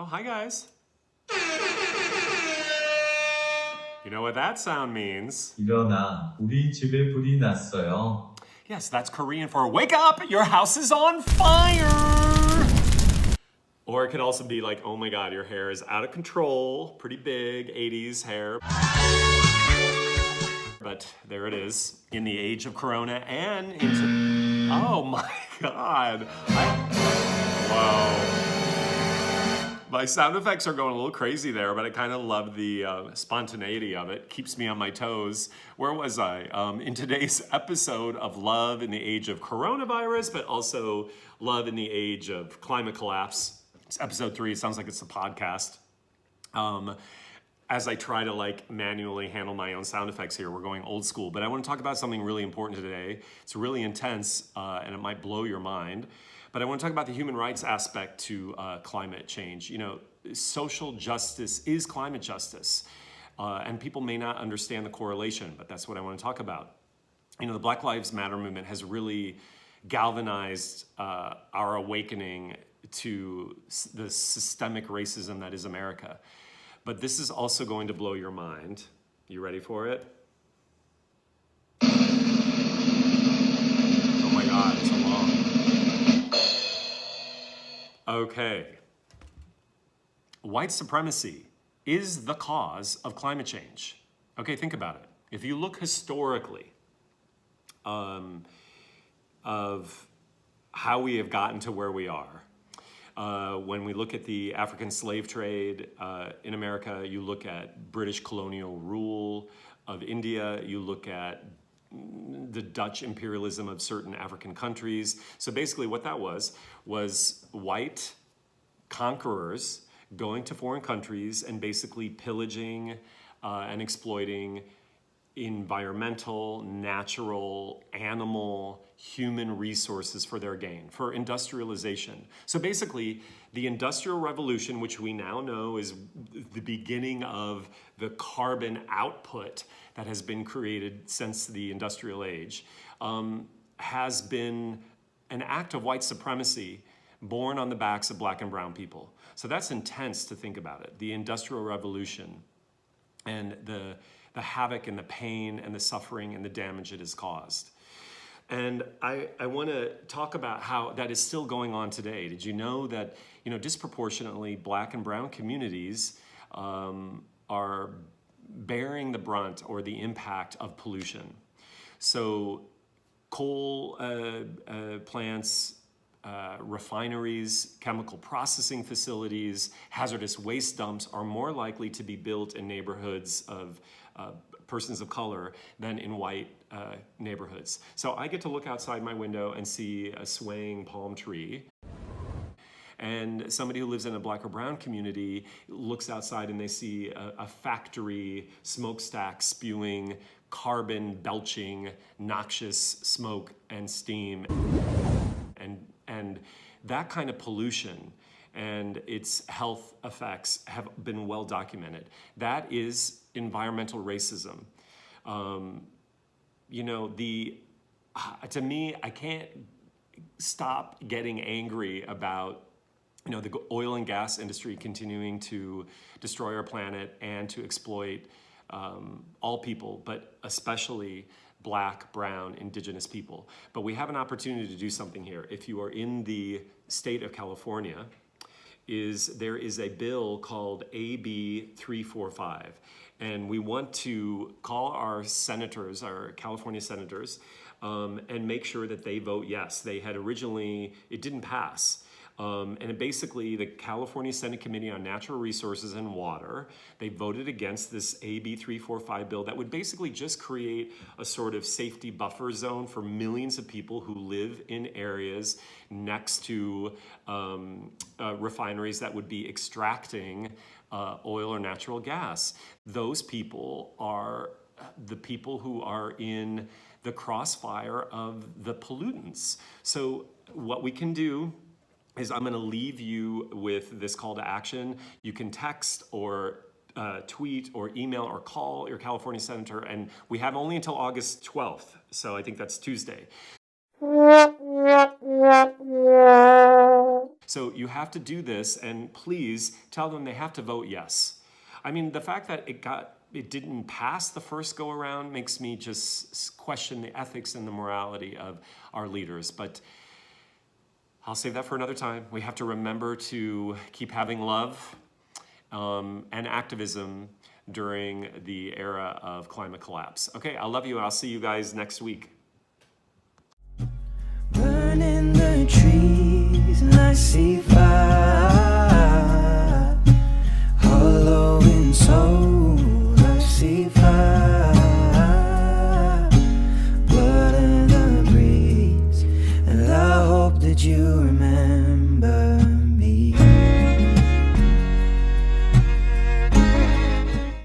Oh, hi guys. You know what that sound means? 일어나, 우리 집에 불이 났어요. Yes, that's Korean for wake up, your house is on fire. Or it could also be like, oh my God, your hair is out of control, pretty big, 80s hair. But there it is, in the age of Corona and into, oh my God. Wow. My sound effects are going a little crazy there, but I kind of love the spontaneity of it. Keeps me on my toes. Where was I? In today's episode of Love in the Age of Coronavirus, but also Love in the Age of Climate Collapse. It's episode 3. It sounds like it's a podcast. As I try to manually handle my own sound effects here, we're going old school. But I want to talk about something really important today. It's really intense, and it might blow your mind. But I want to talk about the human rights aspect to climate change. You know, social justice is climate justice. And people may not understand the correlation, but that's what I want to talk about. You know, the Black Lives Matter movement has really galvanized our awakening to the systemic racism that is America. But this is also going to blow your mind. You ready for it? Oh my God, it's so long. Okay. White supremacy is the cause of climate change. Okay, think about it. If you look historically of how we have gotten to where we are, when we look at the African slave trade in America, you look at British colonial rule of India, you look at the Dutch imperialism of certain African countries. So basically what that was white conquerors going to foreign countries and basically pillaging and exploiting environmental, natural, animal, human resources for their gain, for industrialization. So basically, the Industrial Revolution, which we now know is the beginning of the carbon output that has been created since the industrial age, has been an act of white supremacy born on the backs of black and brown people. So that's intense to think about it. The Industrial Revolution and the havoc and the pain and the suffering and the damage it has caused. And I want to talk about how that is still going on today. Did you know that, you know, disproportionately black and brown communities are bearing the brunt or the impact of pollution? So coal plants, refineries, chemical processing facilities, hazardous waste dumps are more likely to be built in neighborhoods of persons of color than in white neighborhoods. So I get to look outside my window and see a swaying palm tree. And somebody who lives in a black or brown community looks outside and they see a factory smokestack spewing carbon belching noxious smoke and steam. And that kind of pollution and its health effects have been well documented. That is environmental racism. You know, to me, I can't stop getting angry about, you know, the oil and gas industry continuing to destroy our planet and to exploit all people, but especially black, brown, indigenous people. But we have an opportunity to do something here. If you are in the state of California, there is a bill called AB 345. And we want to call our senators, our California senators, and make sure that they vote yes. They had originally, it didn't pass. Basically, the California Senate Committee on Natural Resources and Water, they voted against this AB 345 bill that would basically just create a sort of safety buffer zone for millions of people who live in areas next to refineries that would be extracting oil or natural gas. Those people are the people who are in the crossfire of the pollutants. So what we can do is I'm going to leave you with this call to action. You can text or tweet or email or call your California senator, and we have only until August 12th, so I think that's Tuesday. So you have to do this, and please tell them they have to vote yes. I mean, the fact that it didn't pass the first go around makes me just question the ethics and the morality of our leaders. But I'll save that for another time. We have to remember to keep having love and activism during the era of climate collapse. Okay, I love you. I'll see you guys next week. Burning the trees and I see fire.